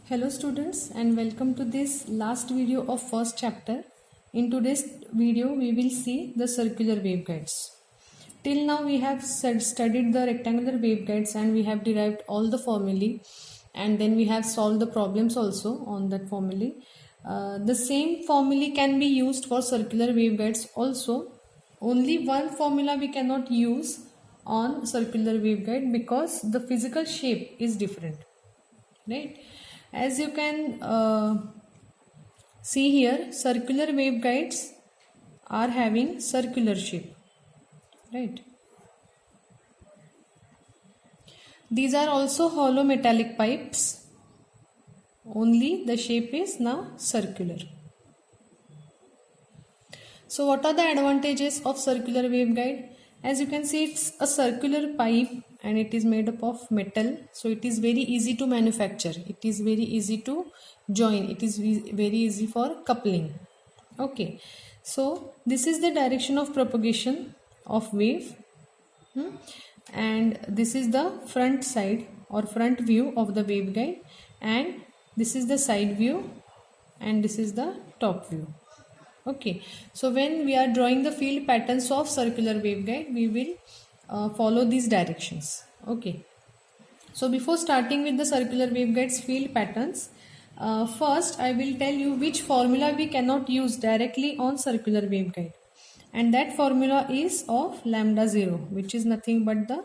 Hello students and welcome to this last video of first chapter. In today's video we will see the circular waveguides. Till now we have studied the rectangular waveguides and we have derived all the formulae and then we have solved the problems also on that formulae. The same formulae can be used for circular waveguides also. Only one formula we cannot use on circular waveguide because the physical shape is different, right? As you can see here, circular waveguides are having circular shape, right? These are also hollow metallic pipes, only the shape is now circular. So what are the advantages of circular waveguide? As you can see, it's a circular pipe and it is made up of metal, so it is very easy to manufacture, it is very easy to join, it is very easy for coupling. Okay, so this is the direction of propagation of wave, and this is the front side or front view of the waveguide, and this is the side view and this is the top view. Okay, so when we are drawing the field patterns of circular waveguide, we will follow these directions. Okay, so before starting with the circular waveguide's field patterns, first I will tell you which formula we cannot use directly on circular waveguide, and that formula is of lambda 0, which is nothing but the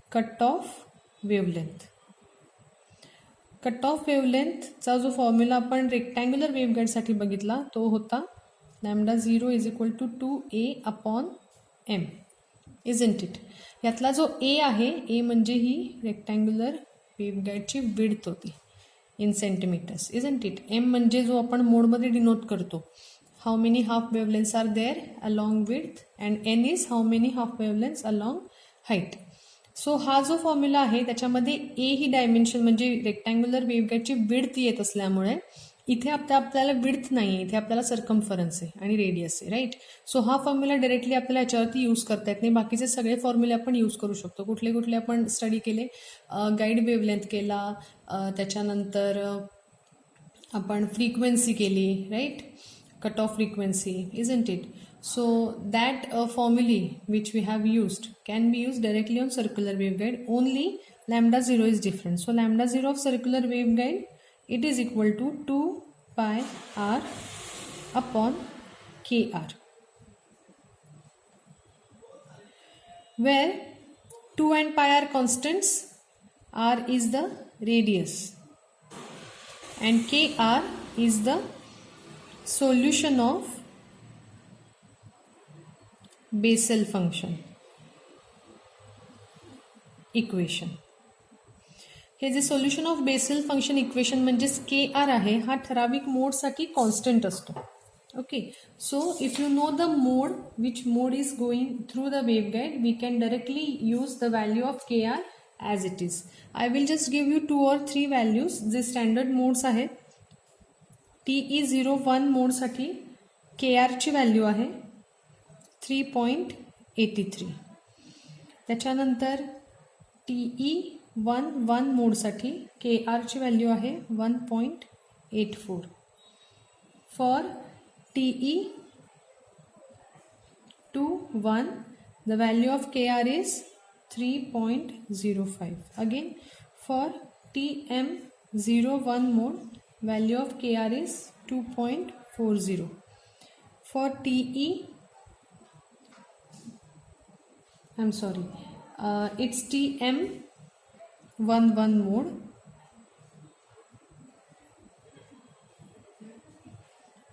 cutoff wavelength. Cutoff wavelength चा जो formula आपण rectangular waveguide साठी बघितला तो होता lambda 0 is equal to 2a upon m, isn't it? यातला जो a आहे, a म्हणजे ही रेक्टँग्युलर वेव्हगाइडची विड्थ होती इन सेंटीमीटर्स, isn't it? m म्हणजे जो आपण मोडमध्ये डिनोट करतो, how many half wavelengths are there along width, and n is how many half wavelengths along height. So हा जो फॉर्म्युला आहे त्याच्यामध्ये ए ही डायमेन्शन म्हणजे रेक्टँग्युलर वेव्हगाइडची विड्थ येत असल्यामुळे इथे आपल्याला विड्थ नाही आहे, इथे आपल्याला सर्कम्फरन्स आहे आणि रेडियस आहे, राईट? सो हा फॉर्म्युला डायरेक्टली आपल्याला याच्यावरती यूज करता येत नाही. बाकीचे सगळे फॉर्म्युले आपण यूज करू शकतो. कुठले कुठले आपण स्टडी केले? गाईड वेवलेंथ केला, त्याच्यानंतर आपण फ्रिक्वेन्सी केली, right? Cut off frequency, isn't it? So that formulae which we have used can be used directly on circular waveguide. Only lambda 0 is different. So lambda 0 of circular waveguide, it is equal to 2 pi r upon kr, where 2 and pi are constants, r is the radius and kr is the solution of Bessel function equation. हे जे solution of Bessel function equation म्हणजेच K R आहे, हा ठराविक मोडसाठी constant असतो. Okay, so if you know the mode which mode is going through the waveguide, we can directly use the value of K R as it is. I will just give you 2 or 3 values जे standard modes आहेत. TE01 मोडसाठी के आरची value आहे 3.83. त्याच्यानंतर TE11 मोडसाठी के आरची value आहे 1.84. For TE21 the value of K R is 3.05. Again for TM01 mode value of KR is 2.40. For it's TM11 mode.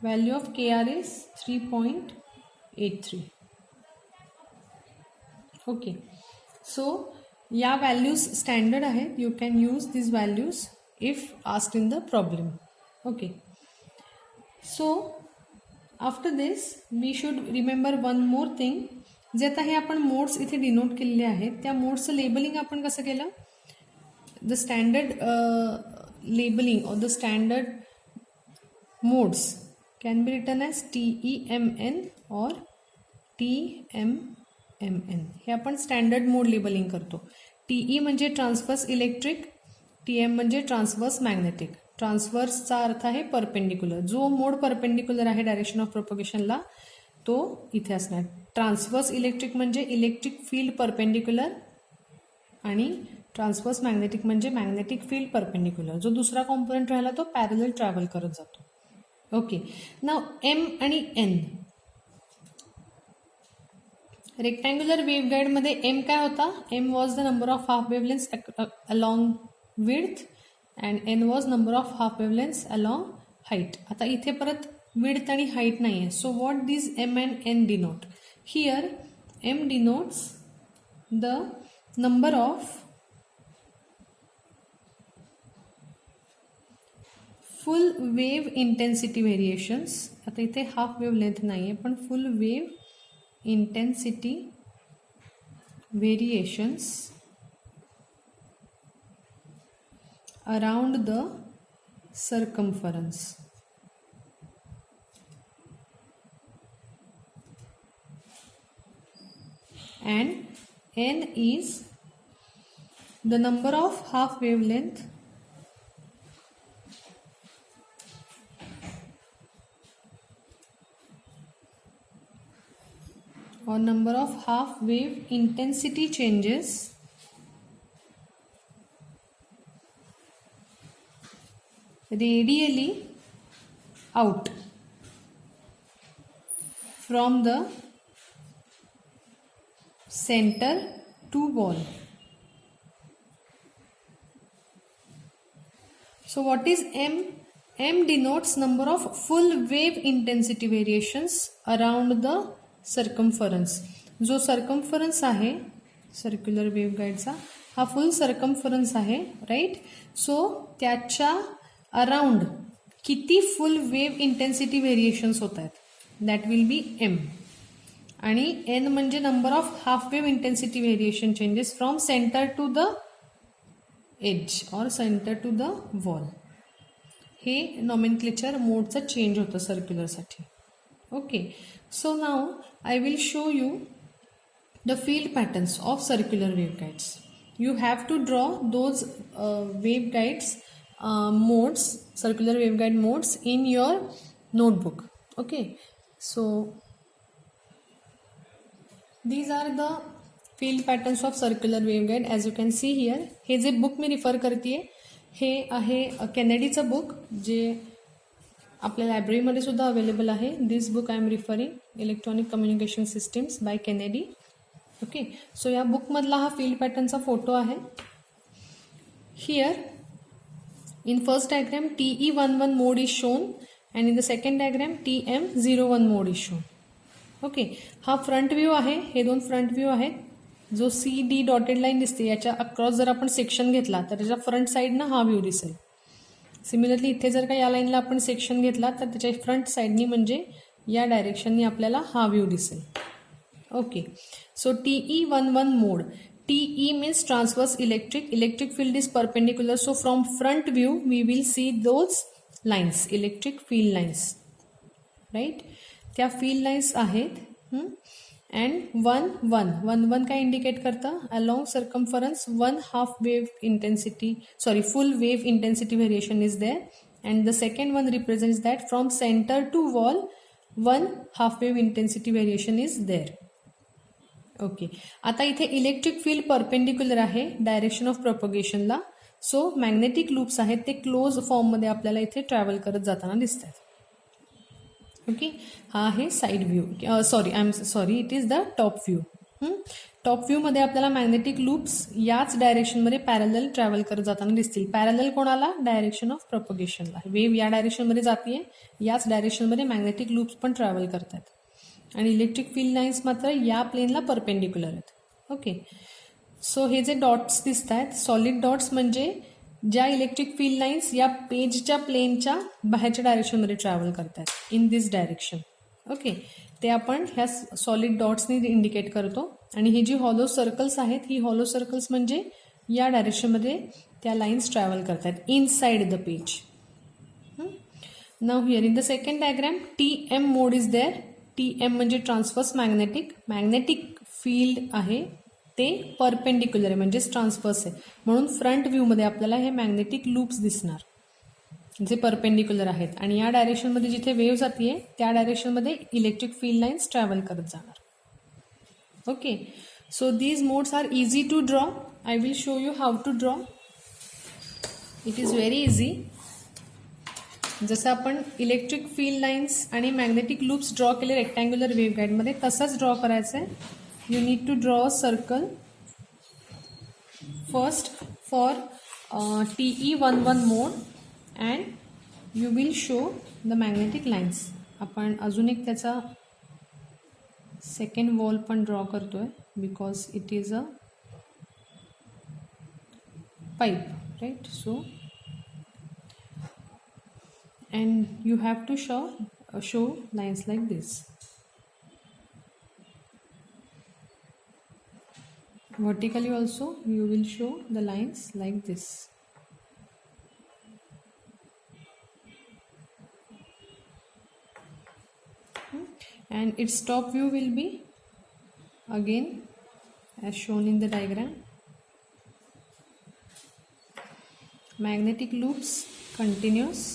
Value of KR is 3.83. Okay. So या values standard आहेत. You can use these values if asked in the problem. Okay, so after this we should remember one more thing. जे आता हे आपण modes इथे denote केलेले आहेत त्या मोड्सचं labelling आपण कसं केलं? The standard labelling or the standard modes can be written as TEMN or TMMN. हे आपण स्टँडर्ड मोड लेबलिंग करतो. TE म्हणजे ट्रान्सव्हर्स इलेक्ट्रिक, TM म्हणजे ट्रान्सव्हर्स मॅग्नेटिक. ट्रान्सव्हर्सचा अर्थ आहे परपेंडिक्युलर. जो मोड परपेंडिक्युलर आहे डायरेक्शन ऑफ प्रोपगेशनला तो इथे असणार. ट्रान्सव्हर्स इलेक्ट्रिक म्हणजे इलेक्ट्रिक फील्ड परपेंडिक्युलर आणि ट्रान्सव्हर्स मॅग्नेटिक म्हणजे मॅग्नेटिक फील्ड परपेंडिक्युलर. जो दुसरा कॉम्पोनंट राहिला तो पॅरलल ट्रॅव्हल करत जातो. ओके, नाव एम आणि एन. रेक्टँग्युलर वेव्हगाईडमध्ये एम काय होता? M was the number of half wavelengths along width and N was number of half wavelengths along height. आता इथे परत विड्थ आणि हाईट नाही आहे. So what this M and N denote? Here M denotes the number of full wave intensity variations. आता इथे half wave length नाही आहे पण full wave intensity variations around the circumference. And n is the number of half wavelength or number of half wave intensity changes radially out from the center to wall. So what is M? M denotes number of full wave intensity variations around the circumference. जो circumference आहे circular वेव्हगाईडचा हा full circumference आहे, right. So त्याच्या around किती full wave intensity variations होत आहेत that will be M. आणि एन म्हणजे number of half wave intensity variation changes from centre to the edge or centre to the wall. हे nomenclature मोडचं change होतं सर्क्युलरसाठी. Okay, so now I will show you the field patterns of circular waveguides. You have to draw those waveguides modes, circular waveguide modes in your notebook. Okay, so these are the field patterns of circular waveguide as you can see here. हे जे book मी refer करते हे आहे केनेडीचं book जे आपल्या लायब्ररीमध्ये सुद्धा available आहे. This book I am referring electronic communication systems by Kennedy. Okay, so या बुकमधला हा फील्ड पॅटर्नचा फोटो आहे. Here in first diagram TE11 mode is shown and in the second diagram TM01 mode is shown. Okay, हा front view आहे. हे दोन front view आहेत. जो CD डॉटेड लाईन दिसते याच्या अक्रॉस जर आपण सेक्शन घेतला तर त्याच्या फ्रंट साईडनं हा व्ह्यू दिसेल. सिमिलरली इथे जर का या लाईनला आपण सेक्शन घेतला तर त्याच्या फ्रंट साईडनी म्हणजे या डायरेक्शननी आपल्याला हा व्ह्यू दिसेल. Okay, so TE11 mode. TE means transverse electric. Electric field is perpendicular. So from front view, we will see those lines, electric field lines, right? त्या field lines आहेत. And 1 काय indicate करता? Along circumference, one half wave intensity, full wave intensity variation is there. And the second one represents that from center to wall, one half wave intensity variation is there. Okay, आता इथे electric field perpendicular आहे direction of प्रोपगेशनला. So magnetic loops आहेत ते close फॉर्ममध्ये आपल्याला इथे travel करत जाताना दिसतात. ओके, हा आहे side view. It is the top view. Top व्ह्यूमध्ये आपल्याला मॅग्नेटिक लूप्स याच डायरेक्शनमध्ये पॅरलल ट्रॅव्हल करत जाताना दिसतील. पॅरलल कोणाला? Direction of प्रोपगेशनला. वेव्ह या डायरेक्शनमध्ये जाते, याच डायरेक्शनमध्ये मॅग्नेटिक लूप्स पण ट्रॅव्हल करतात. आणि इलेक्ट्रिक फील्ड लाईन्स मात्र या प्लेनला परपेंडिक्युलर आहेत. ओके, सो हे जे डॉट्स दिसत आहेत सॉलिड डॉट्स म्हणजे ज्या इलेक्ट्रिक फील्ड लाईन्स या पेजच्या प्लेनच्या बाहेरच्या डायरेक्शनमध्ये ट्रॅव्हल करतात इन दिस डायरेक्शन. ओके, ते आपण ह्या सॉलिड डॉट्सनी इंडिकेट करतो. आणि ही जी हॉलो सर्कल्स आहेत ही हॉलो सर्कल्स म्हणजे या डायरेक्शनमध्ये त्या लाईन्स ट्रॅव्हल करतात inside the page. Now here in the second diagram TM mode is there. TM म्हणजे ट्रान्सव्हर्स मॅग्नेटिक फील्ड आहे ते परपेंडिक्युलर आहे म्हणजेच ट्रान्सव्हर्स आहे. म्हणून फ्रंट व्ह्यूमध्ये आपल्याला हे मॅग्नेटिक लूप्स दिसणार. जे परपेंडिक्युलर आहेत, आणि या डायरेक्शनमध्ये जिथे वेव्ह जाते त्या डायरेक्शनमध्ये इलेक्ट्रिक फील्ड लाईन्स ट्रॅव्हल करत जाणार. Okay, so these modes are easy to draw. I will show you how to draw. It is very easy. जसं आपण इलेक्ट्रिक फील्ड लाईन्स आणि मॅग्नेटिक लूप्स ड्रॉ केले रेक्टँग्युलर वेव्ह गाईडमध्ये, तसंच draw करायचं आहे. You need to draw a circle first for TE11 mode and you will show the magnetic lines. आपण अजून एक त्याचा सेकंड वॉल पण ड्रॉ करतोय because it is a pipe, right? So and you have to show lines like this. Vertically also you will show the lines like this. And its top view will be again as shown in the diagram. Magnetic loops continuous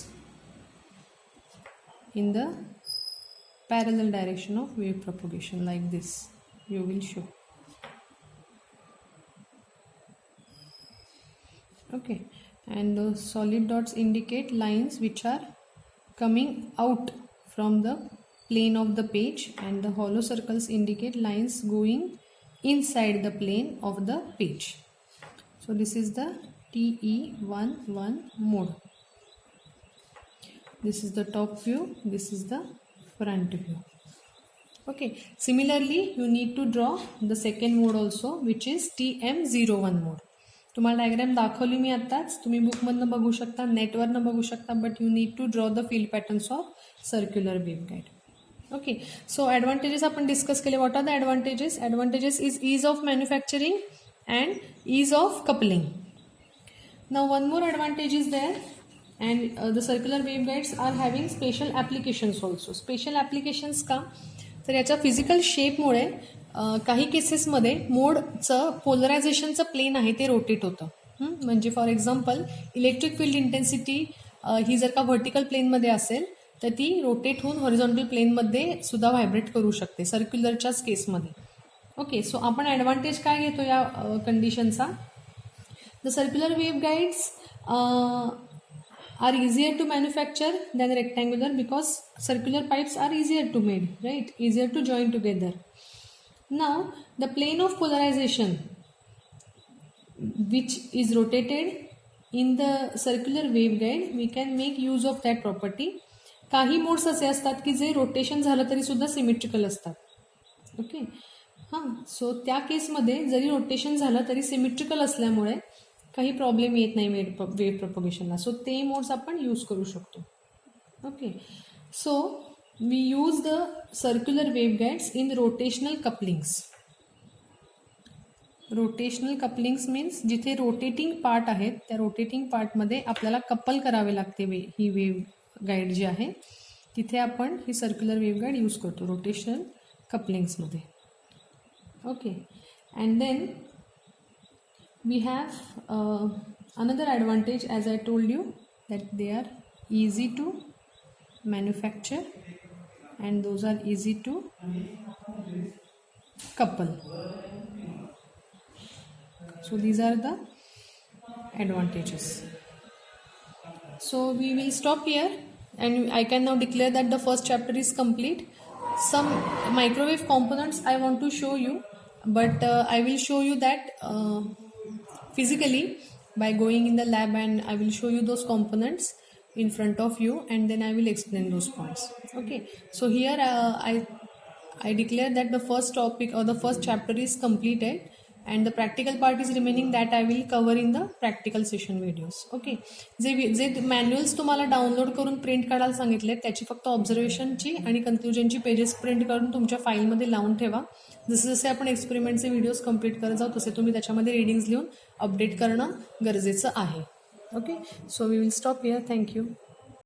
in the parallel direction of wave propagation like this you will show. Okay, and the solid dots indicate lines which are coming out from the plane of the page, and the hollow circles indicate lines going inside the plane of the page. So this is the TE11 mode. This is the top view, this is the front view. Okay, similarly you need to draw the second mode also, which is TM01 mode. तुम्हाला diagram दाखवली मी आताच, तुम्ही बुकमधनं बघू शकता, नेटवरनं बघू शकता, but you need to draw the field patterns of circular wave guide. Okay, so advantages आपण डिस्कस केले. What are the advantages? Advantages is ease of manufacturing and ease of coupling. Now one more advantage is there. And the circular waveguides are having special applications also. Special applications का? तर याच्या physical शेपमुळे काही केसेसमध्ये मोडचं पोलरायझेशनचं plane आहे ते rotate होतं. म्हणजे for example electric field intensity ही जर का व्हर्टिकल प्लेनमध्ये असेल तर ती रोटेट होऊन हॉरिझॉन्टल प्लेनमध्ये सुद्धा व्हायब्रेट करू शकते सर्क्युलरच्याच केसमध्ये. ओके, सो आपण ॲडव्हान्टेज काय घेतो या कंडिशनचा? The circular waveguides are easier to manufacture than rectangular because circular pipes are easier to made, right? Easier to join together. Now the plane of polarization which is rotated in the circular waveguide, we can make use of that property. काही modes असे असतात की जे rotation झालं तरी सुद्धा symmetrical असतात. Okay, हां, सो त्या केसमध्ये जरी रोटेशन झालं तरी सिमेट्रिकल असल्यामुळे काही प्रॉब्लेम येत नाही वेव्ह प्रपोगेशनला. सो ते मोड्स आपण यूज करू शकतो. Okay, so we use the circular waveguides in rotational couplings. Rotational couplings means जिथे रोटेटिंग पार्ट आहेत त्या रोटेटिंग पार्टमध्ये आपल्याला कपल करावे लागते ही वेव्ह गाईड जी आहे, तिथे आपण ही सर्क्युलर वेव्हगाईड यूज करतो रोटेशनल कपलिंग्समध्ये. Okay, and then we have another advantage, as I told you, that they are easy to manufacture and those are easy to couple. So these are the advantages. So we will stop here and I can now declare that the first chapter is complete. Some microwave components I want to show you, but I will show you that physically by going in the lab, and I will show you those components in front of you and then I will explain those points. Okay, so here I declare that the first topic or the first chapter is completed and the practical part is remaining, that I will cover in the practical session videos. Okay, J manuals तुम्हाला download करून print काढायला सांगितले त्याची फक्त ऑब्झर्वेशनची आणि कन्क्लुजनची pages print करून तुमच्या फाईलमध्ये लावून ठेवा. जसे जसे आपण एक्सपेरिमेंटचे व्हिडिओज कंप्लीट करत जाऊ तसे तुम्ही त्याच्यामध्ये रीडिंग्स लिहून अपडेट करणं गरजेचं आहे. Okay, so we will stop here. Thank you.